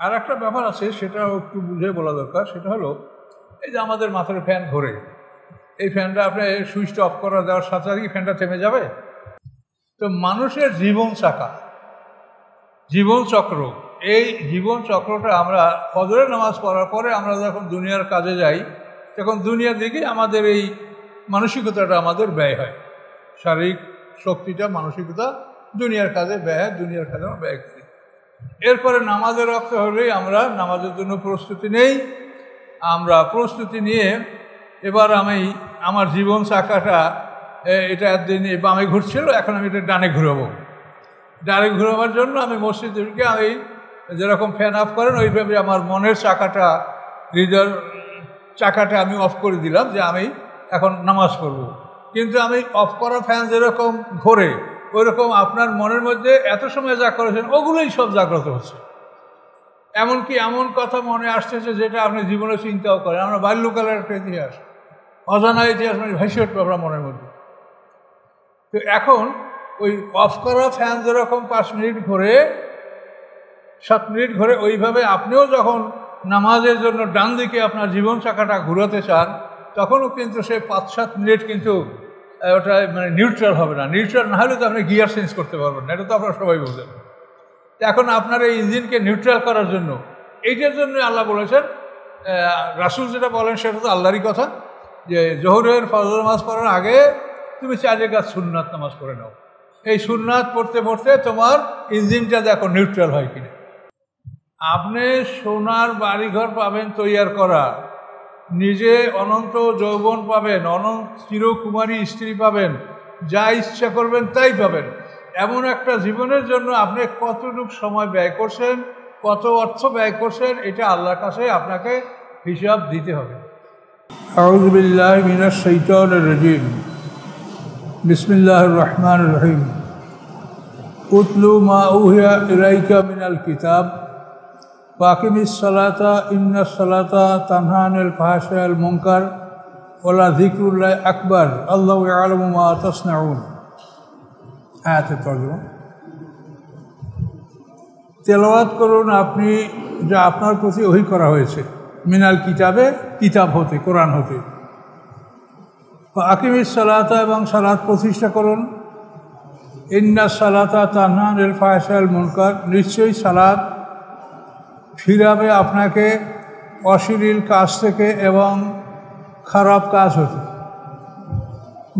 আর একটা ব্যাপার আছে, সেটাও একটু বুঝে বলা দরকার। সেটা হলো, এই যে আমাদের মাথার ফ্যান ঘোরে, এই ফ্যানটা আপনি সুইচটা অফ করা দেওয়ার সাথে সাথে ফ্যানটা থেমে যাবে? তো মানুষের জীবন চাকা, জীবন চক্র, এই জীবন চক্রটা আমরা ফজরের নামাজ পড়ার পরে আমরা যখন দুনিয়ার কাজে যাই, তখন দুনিয়ার দিকে আমাদের এই মানসিকতাটা আমাদের ব্যয় হয়। শারীরিক শক্তিটা, মানসিকতা দুনিয়ার কাজে ব্যয় হয়, দুনিয়ার কাজে আমরা ব্যয় করি। এরপরে নামাজের রক্ত হলেই আমরা নামাজের জন্য প্রস্তুতি নেই। আমরা প্রস্তুতি নিয়ে এবার আমি আমার জীবন চাকাটা, এটা একদিন বামে ঘুরছিল, এখন আমি এটা ডানে ঘুরাবো। ডানে ঘুরাবার জন্য আমি মসজিদে ঢুকে আমি যেরকম ফ্যান অফ করেন ওইভাবে আমার মনের চাকাটা, হৃদয়ের চাকাটা আমি অফ করে দিলাম যে আমি এখন নামাজ পড়ব। কিন্তু আমি অফ করা ফ্যান যেরকম ঘোরে, ওই রকম আপনার মনের মধ্যে এত সময় যা করেছেন ওগুলোই সব জাগ্রত হচ্ছে। এমনকি এমন কথা মনে আসতেছে যেটা আপনি জীবনে চিন্তাও করেন। আমরা বাল্যকালের একটা ইতিহাস, অজানা ইতিহাস মানে ভেসে উঠবে আপনার মনের মধ্যে। তো এখন ওই অফ করা ফ্যান যেরকম 5 মিনিট ঘোরে, 7 মিনিট ঘোরে, ওইভাবে আপনিও যখন নামাজের জন্য ডান দিকে আপনার জীবন চাকাটা ঘুরাতে চান, তখনও কিন্তু সে 5-7 মিনিট কিন্তু ওটা মানে নিউট্রাল হবে না। নিউট্রাল না হলে তো আপনি গিয়ার চেঞ্জ করতে পারবেন না, এটা তো আপনারা সবাই বুঝেন। এখন আপনার এই ইঞ্জিনকে নিউট্রাল করার জন্য, এইটার জন্য আল্লাহ বলেছেন, রাসূল যেটা বলেন সেটা তো আল্লাহরই কথা, যে জোহরের ফজর নামাজ পড়ার আগে তুমি 4 রাকাত সুন্নাত নামাজ পড়ে নাও। এই সুন্নাত পড়তে পড়তে তোমার ইঞ্জিনটা দেখো নিউট্রাল হয় কিনা। আপনি সোনার বাড়িঘর পাবেন তৈয়ার করা, নিজে অনন্ত যৌবন পাবেন, অনন্ত চিরকুমারী স্ত্রী পাবেন, যা ইচ্ছা করবেন তাই পাবেন। এমন একটা জীবনের জন্য আপনি কতটুকু সময় ব্যয় করছেন, কত অর্থ ব্যয় করছেন, এটা আল্লাহর কাছে আপনাকে হিসাব দিতে হবে। আউযু বিল্লাহি মিনাশ শাইতানির রাজীম। বিসমিল্লাহির রহমানির রহিম। উতলু মা উহিয়া ইলাইকা মিনাল কিতাব ওয়াকিমিস সালাতা ইন্নাস সালাতা তানহা আনিল ফাহশাই ওয়াল মুনকার ওয়ালা যিকরুল্লাহি আকবার আল্লাহু ইয়ালামু মা তাসনাউন। আয়াতের তর্জমা। তেলাওয়াত করুন আপনি যা আপনার প্রতি ওহী করা হয়েছে, মিনাল কিতাবে, কিতাব হতে, কোরআন হতে। আকিমিস সালাতা, এবং সালাত প্রতিষ্ঠা করুন। ইন্নাস সালাতা তানহা আনিল ফাহশাই ওয়াল মুনকার, নিশ্চয়ই সালাত ফিরাবে আপনাকে অশ্লীল কাজ থেকে এবং খারাপ কাজ হতে।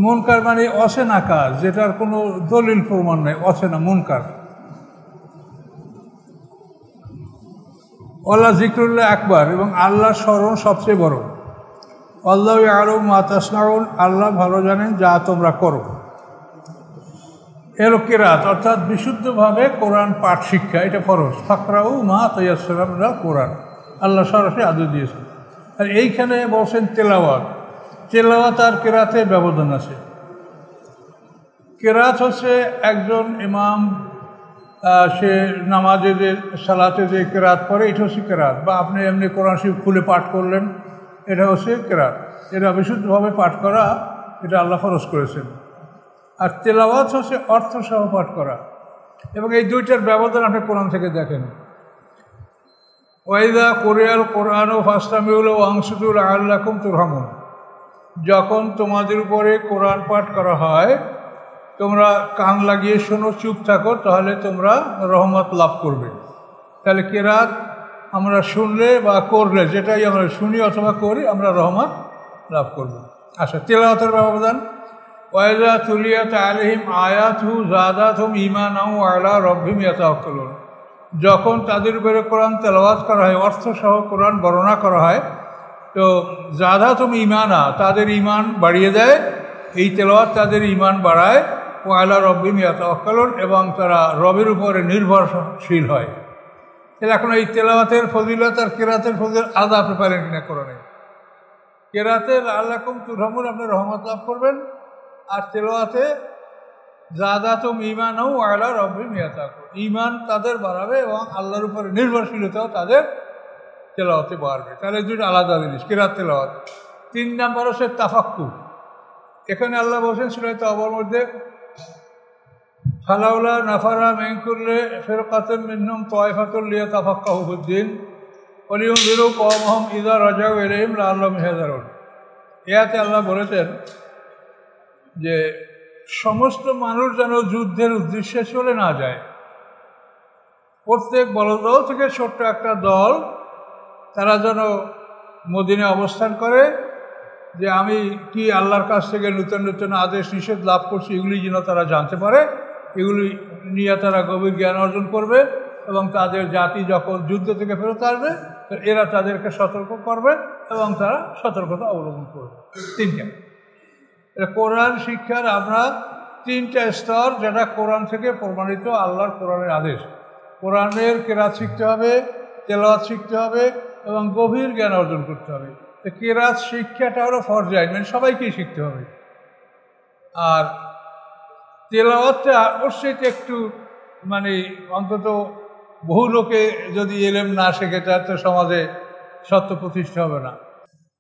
মুনকার মানে অচেনা কাজ, যেটার কোনো দলিল প্রমাণ নেই, অচেনা মুনকার। ওয়ালা যিকরুল্লাহি আকবার, এবং আল্লাহর স্মরণ সবচেয়ে বড়। আল্লাহু ইয়ালামু মা তাসনাউন, আল্লাহ ভালো জানেন যা তোমরা করো। এর কিরাত অর্থাৎ বিশুদ্ধভাবে কোরআন পাঠ শিক্ষা, এটা ফরজ। ফাকরাউ মা তায়াসসারা মিনাল কোরআন, আল্লাহ সরাসরি আদেশ দিয়েছেন। আর এইখানে বলছেন তেলাওয়াত। তেলাওয়াত আর কেরাতে ব্যবধান আছে। কেরাত হচ্ছে একজন ইমাম, সে নামাজে যে সালাতে যে কেরাত পড়ে, এটা হচ্ছে কেরাত। বা আপনি এমনি কোরআন শরীফ খুলে পাঠ করলেন, এটা হচ্ছে কেরাত। এটা বিশুদ্ধভাবে পাঠ করা, এটা আল্লাহ ফরজ করেছেন। আর তেলাওয়াত হচ্ছে অর্থসহ পাঠ করা, এবং এই দুইটার ব্যবধান আপনি কোরআন থেকে দেখেন। ওয়াইদা কোরিয়াল কোরআন ও ফাস্তামিউল ও আংসুতু লাআল্লাকুম তুরহামুন, যখন তোমাদের উপরে কোরআন পাঠ করা হয় তোমরা কান লাগিয়ে শোনো, চুপ থাকো, তাহলে তোমরা রহমত লাভ করবে। তাহলে কেরাত আমরা শুনলে বা করলে, যেটাই আমরা শুনি অথবা করি, আমরা রহমত লাভ করব। আচ্ছা, তেলাওয়াতের ব্যবধান। ওয়াইদা তুলিয়াত আলাইহিম আয়াতুহু যাদাতহুম ঈমানাও ওয়া আলা রাব্বিহিম ইয়াতাওয়াক্কালুন, যখন তাদের উপরে কোরআন তেলাওয়াত করা হয়, অর্থসহ কোরআন বর্ণনা করা হয়, তো যাদাতহুম ঈমানা, তাদের ঈমান বাড়িয়ে দেয়। এই তেলাওয়াত তাদের ঈমান বাড়ায়। ওয়া আলা রাব্বিহিম ইয়াতাওয়াক্কালুন, এবং তারা রবের উপরে নির্ভরশীল হয়। এখন এই তেলাওয়াতের ফজিলত আর কেরাতের ফজিলত আলাদা আপনি পারেন কিনা কোরআনে? কেরাতে লাআল্লাকুম তুরহামুন, আপনি রহমত লাভ করবেন। আর তেলাওয়াতে যাদাতুম ঈমানাও ওয়া আলা রাব্বিহিম ইয়াতাওয়াক্কালুন, ঈমান তাদের বাড়াবে এবং আল্লাহর উপরে নির্ভরশীলতাও তাদের তেলাওয়াতে বাড়বে। তাহলে দুটো আলাদা জিনিস, কেরাত তেলাওয়াত। 3 নাম্বার হচ্ছে তাফাক্কুর। এখানে আল্লাহ বলছেন সূরা তাওবার মধ্যে, ফালাউলা নাফারা মিন কুল্লি ফিরকাতিন মিনহুম তায়ফাতুন লিয়াতাফাক্কাহু ফিদ্দীন ওয়া লিয়ুনযিরু কওমাহুম ইযা রাজাউ ইলাইহিম লাআল্লাহুম ইয়াহযারুন। এতে আল্লাহ বলেছেন যে সমস্ত মানুষ যেন যুদ্ধের উদ্দেশ্যে চলে না যায়। প্রত্যেক বড়দল থেকে ছোট্ট একটা দল তারা যেন মদিনে অবস্থান করে, যে আমি কি আল্লাহর কাছ থেকে নূতন নূতন আদেশ নিষেধ লাভ করছি এগুলি যেন তারা জানতে পারে। এগুলি নিয়ে তারা গভীর জ্ঞান অর্জন করবে এবং তাদের জাতি যখন যুদ্ধ থেকে ফেরত আসবে তো এরা তাদেরকে সতর্ক করবে এবং তারা সতর্কতা অবলম্বন করবে। তিনটা এটা কোরআন শিক্ষার আমরা তিনটা স্তর, যেটা কোরআন থেকে প্রমাণিত আল্লাহর কোরআনের আদেশ। কোরআনের কেরাত শিখতে হবে, তেলাওয়াত শিখতে হবে এবং গভীর জ্ঞান অর্জন করতে হবে। তো কেরাত শিক্ষাটা হলো ফরজ আইন, মানে সবাইকেই শিখতে হবে। আর তেলাওয়াতটা অবশ্যই একটু মানে অন্তত বহু লোকে যদি এলেম না শেখে তার তো সমাজে সত্য প্রতিষ্ঠা হবে না।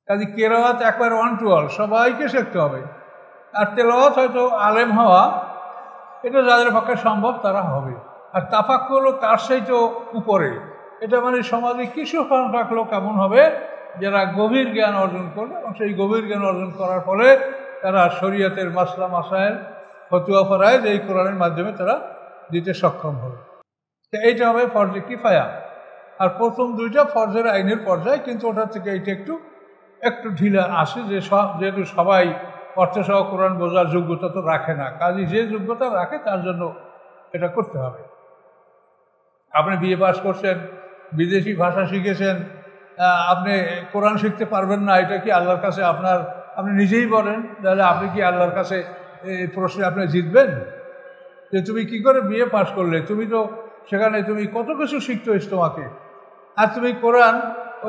কাজে কেরাত একবার ওয়ান টু অল সবাইকে শিখতে হবে। আর তেলাওয়াত হয়তো আলেম হওয়া এটা যাদের পক্ষে সম্ভব তারা হবে। আর তাফাক্কুর হলো তার চাইতে উপরে, এটা মানে সমাজে কিছু সংখ্যক লোক এমন হবে যারা গভীর জ্ঞান অর্জন করবে এবং সেই গভীর জ্ঞান অর্জন করার ফলে তারা শরীয়তের মাসলা মাসায়েল ফতুয়া ফরায়েজ এই কোরআনের মাধ্যমে তারা দিতে সক্ষম হবে। তো এইটা হবে ফরজে কিফায়া। আর প্রথম দুইটা ফরজের আইনের পর্যায়ে, কিন্তু ওটার থেকে এইটা একটু ঢিলা আসে, যে যেহেতু সবাই অর্থসহ কোরআন বোঝার যোগ্যতা তো রাখে না, কাজে যে যোগ্যতা রাখে তার জন্য এটা করতে হবে। আপনি বিএ পাস করছেন, বিদেশি ভাষা শিখেছেন, আপনি কোরআন শিখতে পারবেন না, এটা কি আল্লাহর কাছে আপনি নিজেই বলেন, তাহলে আপনি কি আল্লাহর কাছে এই প্রশ্নে আপনি জিতবেন? যে তুমি কি করে বিএ পাস করলে, তুমি তো সেখানে তুমি কত কিছু শিখতে হয়েছে তোমাকে, আর তুমি কোরআন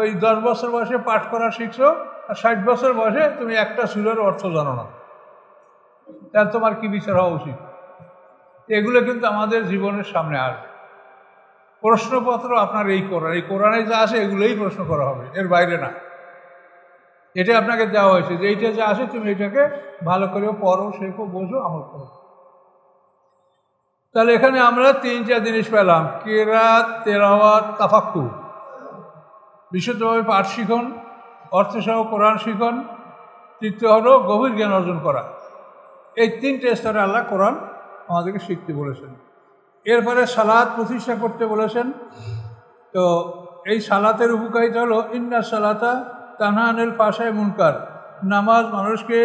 ওই 10 বছর বয়সে পাঠ করা শিখছো, আর 60 বছর বয়সে তুমি একটা সূরার অর্থ জানো না, তাহলে তোমার কি বিচার হওয়া উচিত? এগুলো কিন্তু আমাদের জীবনের সামনে আসবে। প্রশ্নপত্র আপনার এই কোরআনে যা আছে এগুলোই প্রশ্ন করা হবে, এর বাইরে না। এটা আপনাকে দেওয়া হয়েছে যে এইটা যা আসে তুমি এটাকে ভালো করে পড়ো, শেখো, বোঝো, আমল করো। তাহলে এখানে আমরা 3টা জিনিস পেলাম: কেরাত, তেলাওয়াত, তাফাক্কুর। বিশুদ্ধভাবে পাঠ শিখন, অর্থসহ কোরআন শিখন, তৃতীয় হলো গভীর জ্ঞান অর্জন করা। এই 3টে স্তরে আল্লাহ কোরআন আমাদেরকে শিখতে বলেছেন। এরপরে সালাত প্রতিষ্ঠা করতে বলেছেন। তো এই সালাতের উপকারিতা হলো ইন্না সালাতা তানহা আনিল ফাহশাই মুনকার, নামাজ মানুষকে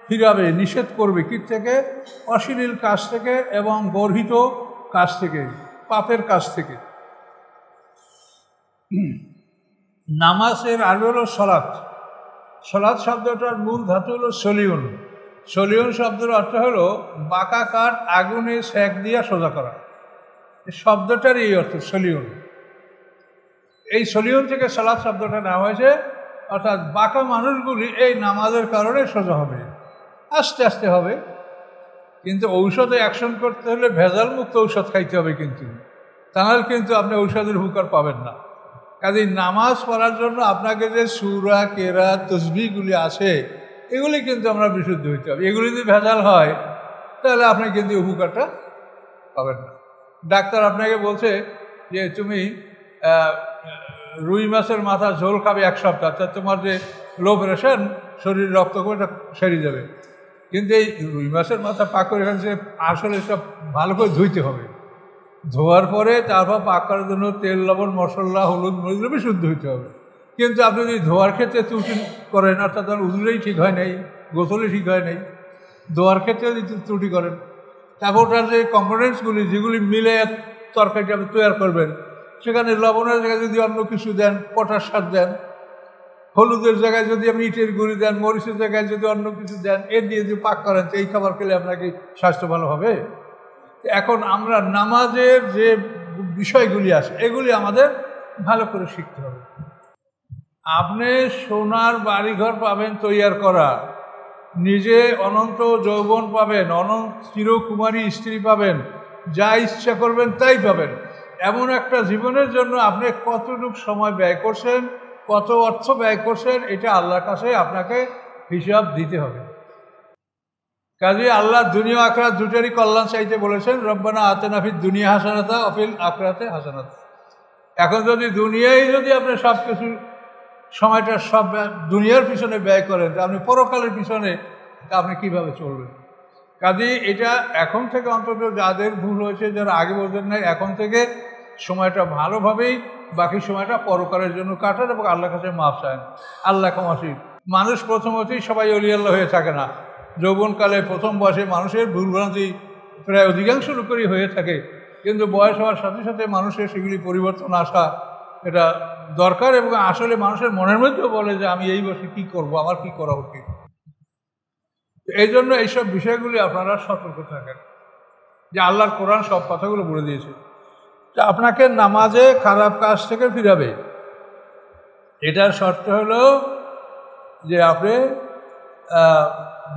ফিরাবে, নিষেধ করবে কি থেকে? অশ্লীল কাজ থেকে এবং গর্হিত কাজ থেকে, পাপের কাজ থেকে। নামাজের আরবি হলো সলাৎ। সলাৎ শব্দটার মূল ধাতু হলো সলিউন। সলিউন শব্দের অর্থ হলো বাঁকা কাঠ আগুনে সেক দিয়া সোজা করা। শব্দটার এই অর্থ সলিউন। এই সলিউন থেকে সালাত শব্দটা নেওয়া হয়েছে, অর্থাৎ বাঁকা মানুষগুলি এই নামাজের কারণে সোজা হবে, আস্তে আস্তে হবে। কিন্তু ঔষধে অ্যাকশন করতে হলে ভেজাল মুক্ত ঔষধ খাইতে হবে, কিন্তু তাহলে কিন্তু আপনি ঔষধের উপকার পাবেন না। কাজে নামাজ পড়ার জন্য আপনাকে যে সূরা, কেরাত, তসবিহগুলি আছে এগুলি কিন্তু আমরা বিশুদ্ধ হইতে হবে। এগুলি যদি ভেজাল হয় তাহলে আপনি কিন্তু উপকারটা পাবেন না। ডাক্তার আপনাকে বলছে যে তুমি রুই মাছের মাথা ঝোল খাবে 1 সপ্তাহ, তা তোমার যে লো প্রেশার, শরীর রক্ত করে সেরে যাবে। কিন্তু এই রুই মাছের মাথা পাক করে এখানে আসলে সব ভালো করে ধুইতে হবে। ধোয়ার পরে তারপর পাক করার জন্য তেল, লবণ, মশলা, হলুদ, মরিচ বিশুদ্ধ হইতে হবে। কিন্তু আপনি যদি ধোয়ার ক্ষেত্রে ত্রুটি করেন, অর্থাৎ তার উজুরেই ঠিক হয় নাই, গোসলই ঠিক হয় নাই, ধোয়ার ক্ষেত্রে যদি ত্রুটি করেন, তারপর তার যে কম্পোনেন্টসগুলি যেগুলি মিলে তরকারিটা আপনি তৈরি করবেন, সেখানে লবণের জায়গায় যদি অন্য কিছু দেন, পটাশ সার দেন, হলুদের জায়গায় যদি আপনি ইটের গুঁড়ি দেন, মরিচের জায়গায় যদি অন্য কিছু দেন, এর দিয়ে যদি পাক করেন, তো এই খাবার খেলে আপনাকে স্বাস্থ্য ভালো হবে? এখন আমরা নামাজের যে বিষয়গুলি আছে এগুলি আমাদের ভালো করে শিখতে হবে। আপনি সোনার বাড়িঘর পাবেন তৈয়ার করা, নিজে অনন্ত যৌবন পাবেন, অনন্ত চিরকুমারী স্ত্রী পাবেন, যা ইচ্ছা করবেন তাই পাবেন, এমন একটা জীবনের জন্য আপনি কতটুকু সময় ব্যয় করছেন, কত অর্থ ব্যয় করছেন, এটা আল্লাহর কাছে আপনাকে হিসাব দিতে হবে। কাজে আল্লাহ দুনিয়া আখরাত দুটারই কল্যাণ চাইতে বলেছেন, রব্বানা আতিনা ফিদ দুনিয়া হাসানাতা ওয়া ফিল আখিরাতি হাসানাতা। এখন যদি দুনিয়ায় যদি আপনি সব কিছু সময়টা সব দুনিয়ার পিছনে ব্যয় করেন, তা আপনি পরকালের পিছনে আপনি কিভাবে চলবেন? কাজে এটা এখন থেকে অন্তত যাদের ভুল হয়েছে, যারা আগে বোঝেন নাই, এখন থেকে সময়টা ভালোভাবেই বাকি সময়টা পরকালের জন্য কাটান এবং আল্লাহর কাছে মাফ চান, আল্লাহ ক্ষমাশীল। মানুষ প্রথমতেই সবাই অলি আল্লাহ হয়ে থাকে না। যৌবনকালে প্রথম বয়সে মানুষের ভুলভ্রান্তি প্রায় অধিকাংশ লোকেরই হয়ে থাকে, কিন্তু বয়স হওয়ার সাথে সাথে মানুষের সেগুলি পরিবর্তন আসা এটা দরকার। এবং আসলে মানুষের মনের মধ্যেও বলে যে আমি এই বয়সে কী করবো, আমার কী করা উচিত। এই জন্য এইসব বিষয়গুলি আপনারা সতর্ক থাকেন, যে আল্লাহর কোরআন সব কথাগুলো বলে দিয়েছে। তা আপনাকে নামাজে খারাপ কাজ থেকে ফিরাবে, এটার শর্ত হলো যে আপনি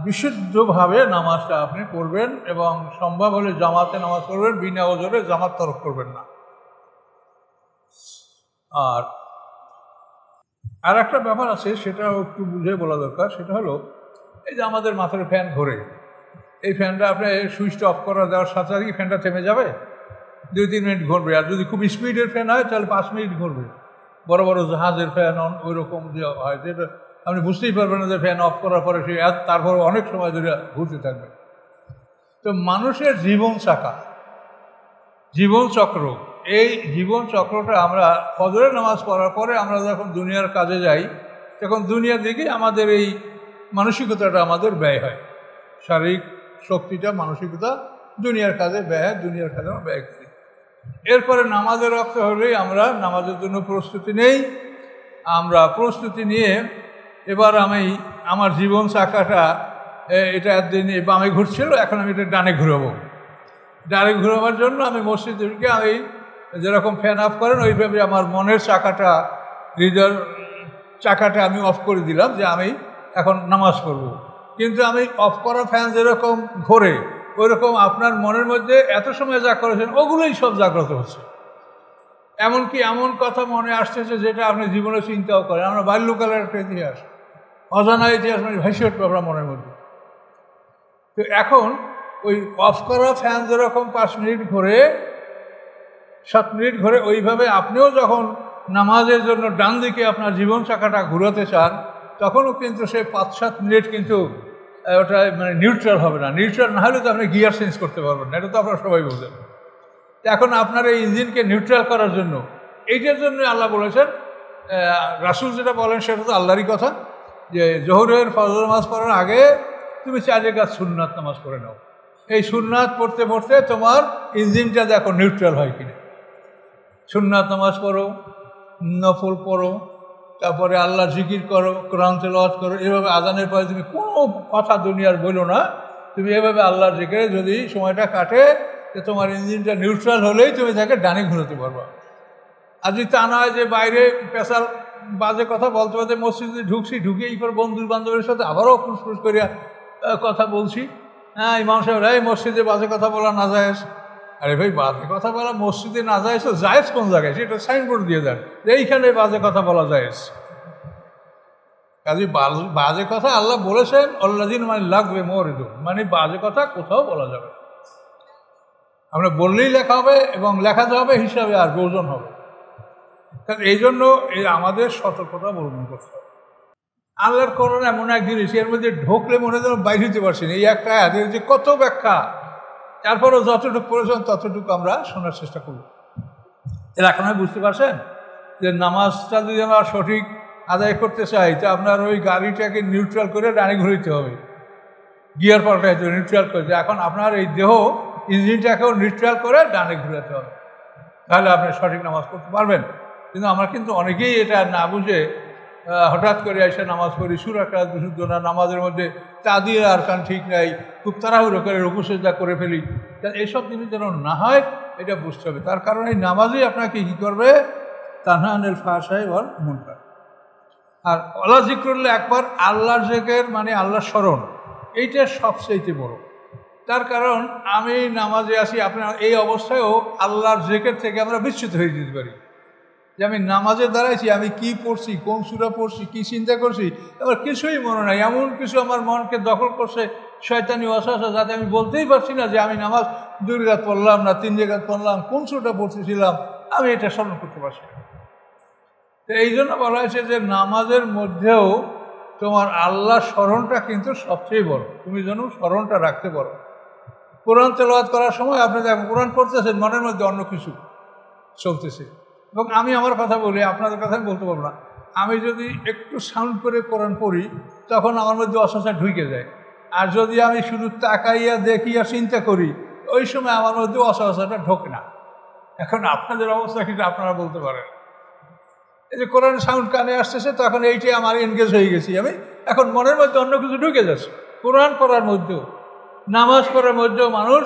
বিশুদ্ধভাবে নামাজটা আপনি পড়বেন এবং সম্ভব হলে জামাতে নামাজ পড়বেন, বিনা ওজরে জামাত তরক করবেন না। আর একটা ব্যাপার আছে, সেটাও একটু বুঝে বলা দরকার। সেটা হলো এই যে আমাদের মাথার ফ্যান ঘোরে, এই ফ্যানটা আপনি সুইচটা অফ করা দেওয়ার সাথে সাথে ফ্যানটা থেমে যাবে, 2-3 মিনিট ঘুরবে। আর যদি খুব স্পিডের ফ্যান হয় তাহলে 5 মিনিট ঘুরবে। বড় বড় জাহাজের ফ্যান ওই রকম যে হয়, যেটা আপনি বুঝতেই পারবেন না যে ফ্যান অফ করার পরে সে তারপর অনেক সময় ধরে ঘুরতে থাকবে। তো মানুষের জীবন চাকা, জীবন চক্র, এই জীবন চক্রটা আমরা ফজরের নামাজ পড়ার পরে আমরা যখন দুনিয়ার কাজে যাই, তখন দুনিয়ার দিকে আমাদের এই মানসিকতাটা আমাদের ব্যয় হয়। শারীরিক শক্তিটা, মানসিকতা দুনিয়ার কাজে ব্যয় হয়, দুনিয়ার কাজে আমরা ব্যয় করি। এরপরে নামাজের রক্ত হলেই আমরা নামাজের জন্য প্রস্তুতি নেই। আমরা প্রস্তুতি নিয়ে এবার আমি আমার জীবন চাকাটা এটা একদিন বামে ঘুরছিল, এখন আমি এটা ডানে ঘুরাবো। ডানে ঘুরাবার জন্য আমি মসজিদে ঢুকে আমি যেরকম ফ্যান অফ করেন ওইভাবে আমার মনের চাকাটা, হৃদয়ের চাকাটা আমি অফ করে দিলাম যে আমি এখন নামাজ পড়ব। কিন্তু আমি অফ করা ফ্যান যেরকম ঘোরে ওই রকম আপনার মনের মধ্যে এত সময় যা করেছেন ওগুলোই সব জাগ্রত হচ্ছে। এমনকি এমন কথা মনে আসতেছে যেটা আপনি জীবনে চিন্তাও করেন। আমরা বাল্যকালের একটা ইতিহাস, অজানা ইতিহাস মানে ভেসে উঠবে আপনার মনের মধ্যে। তো এখন ওই অফ করা ফ্যান যেরকম 5 মিনিট ঘোরে, 7 মিনিট ঘোরে, ওইভাবে আপনিও যখন নামাজের জন্য ডান দিকে আপনার জীবন চাকাটা ঘুরাতে চান, তখনও কিন্তু সে 5-7 মিনিট কিন্তু ওটা মানে নিউট্রাল হবে না। নিউট্রাল না হলে তো আপনি গিয়ার চেঞ্জ করতে পারবেন না, এটা তো আপনারা সবাই বোঝেন। এখন আপনার এই ইঞ্জিনকে নিউট্রাল করার জন্য, এইটার জন্য আল্লাহ বলেছেন, রাসূল যেটা বলেন সেটা তো আল্লাহরই কথা, যে জোহরের ফজর নামাজ পড়ার আগে তুমি 4 রাকাত সুন্নাত নামাজ পড়ে নাও। এই সুন্নাত পড়তে পড়তে তোমার ইঞ্জিনটা দেখো নিউট্রাল হয় কিনা। সুন্নাত নামাজ পড়ো, নফল পড়ো, তারপরে আল্লাহ জিকির করো, কোরআন তেলাওয়াত করো। এভাবে আজানের পরে তুমি কোনো কথা দুনিয়ার বলো না, তুমি এভাবে আল্লাহর জিকিরে যদি সময়টা কাটে, যে তোমার ইঞ্জিনটা নিউট্রাল হলেই তুমি তাকে ডানে ঘুরাতে পারবা। আর যদি তা নয় যে বাইরে পেশাল বাজে কথা বলতে বলতে মসজিদে ঢুকছি, ঢুকে এই পর বন্ধু বান্ধবের সাথে আবারও ফুসফুস করিয়া কথা বলছি, হ্যাঁ ইমাম সাহেব এই মসজিদে বাজে কথা বলা না জায়েজ। আরে ভাই, বাজে কথা বলা মসজিদে না জায়েজ তো জায়েজ কোন জায়গায় সেটা সাইনবোর্ড দিয়ে দেন যে এইখানে বাজে কথা বলা জায়েজ। কাজে বাজে কথা আল্লাহ বলেছেন আল্লাযিনা মানে লাগবে মরিদু, মানে বাজে কথা কোথাও বলা যাবে। আমরা বললেই লেখা হবে এবং লেখাতে হবে হিসাবে আর ওজন হবে। এই জন্য আমাদের সতর্কতা অবলম্বন করতে হবে। আল্লাহর কোরআন এমন এক জিনিস, এর মধ্যে ঢোকলে মনে যেন বাইরে হতে পারছি না। এই একটা আয়াতের যে কত ব্যাখ্যা, তারপরেও যতটুকু প্রয়োজন ততটুকু আমরা শোনার চেষ্টা করব। এর এখন বুঝতে পারছেন যে নামাজটা যদি আমরা সঠিক আদায় করতে চাই, তো আপনার ওই গাড়িটাকে নিউট্রাল করে ডানে ঘুরিতে হবে, গিয়ার পাল্টাইতে হবে, নিউট্রাল করতে। এখন আপনার এই দেহ ইঞ্জিনটাকেও নিউট্রাল করে ডানে ঘুরাতে হবে, তাহলে আপনি সঠিক নামাজ পড়তে পারবেন। কিন্তু আমরা কিন্তু অনেকেই এটা না বুঝে হঠাৎ করে এসে নামাজ পড়ি, সুরাটা বিশুদ্ধ না, নামাজের মধ্যে তাদিয়া আর কান ঠিক নাই, খুব তাড়াহুড়ো করে রুকু সিজদা করে ফেলি। এইসব জিনিস যেন না হয় এটা বুঝতে হবে। তার কারণ এই নামাজই আপনাকে কী করবে, তানহা আনিল ফাহশাই ওয়াল মুনকার। আর আল্লাহ যিকরুল্লাহ আকবার, আল্লাহর জিকির মানে আল্লাহর স্মরণ, এইটা সবচেয়ে বড়। তার কারণ আমি নামাজে আসি, আপনার এই অবস্থায়ও আল্লাহর জিকির থেকে আমরা বিচ্যুত হয়ে যেতে পারি। যে আমি নামাজে দাঁড়াইছি, আমি কি পড়ছি, কোন সূরা পড়ছি, কি চিন্তা করছি, আমার কিছুই মনে নাই। এমন কিছু আমার মনকে দখল করছে শয়তানি ওয়াসওয়াসা, যাতে আমি বলতেই পারছি না যে আমি নামাজ 2 রাকাত পড়লাম না 3 রাকাত পড়লাম, কোন সূরাটা পড়তেছিলাম আমি এটা স্মরণ করতে পারছি না। তো এই জন্য বলা হয়েছে যে নামাজের মধ্যেও তোমার আল্লাহ স্মরণটা কিন্তু সবচেয়ে বড়, তুমি যেন স্মরণটা রাখতে পারো। কোরআন তেলাওয়াত করার সময় আপনি দেখেন কোরআন পড়তেছেন, মনের মধ্যে অন্য কিছু চলতেছে। এবং আমি আমার কথা বলি, আপনাদের কথা আমি বলতে পারবো না, আমি যদি একটু সাউন্ড করে কোরআন পড়ি তখন আমার মধ্যে অসচা ঢুকে যায়, আর যদি আমি শুধু তাকাইয়া দেখিয়া চিন্তা করি ওই সময় আমার মধ্যে অসচটা ঢোকে না। এখন আপনাদের অবস্থা কিন্তু আপনারা বলতে পারেন, এই যে কোরআন সাউন্ড কানে আসতেছে তখন এইটাই আমার এনগেজ হয়ে গেছি আমি, এখন মনের মধ্যে অন্য কিছু ঢুকে যাচ্ছে। কোরআন পড়ার মধ্যেও, নামাজ পড়ার মধ্যেও মানুষ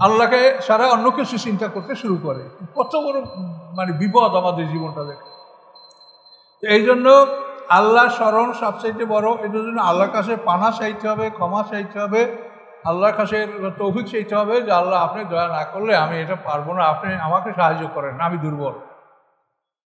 আল্লাহকে সারা অন্য কিছু চিন্তা করতে শুরু করে। কত বড় মানে বিপদ আমাদের জীবনটা দেখে। এই জন্য আল্লাহ স্মরণ সবচাইতে বড়। এটার জন্য আল্লাহর কাছে পানা চাইতে হবে, ক্ষমা চাইতে হবে, আল্লাহর কাছে তৌফিক চাইতে হবে যে আল্লাহ আপনি দয়া না করলে আমি এটা পারবো না, আপনি আমাকে সাহায্য করেন, আমি দুর্বল।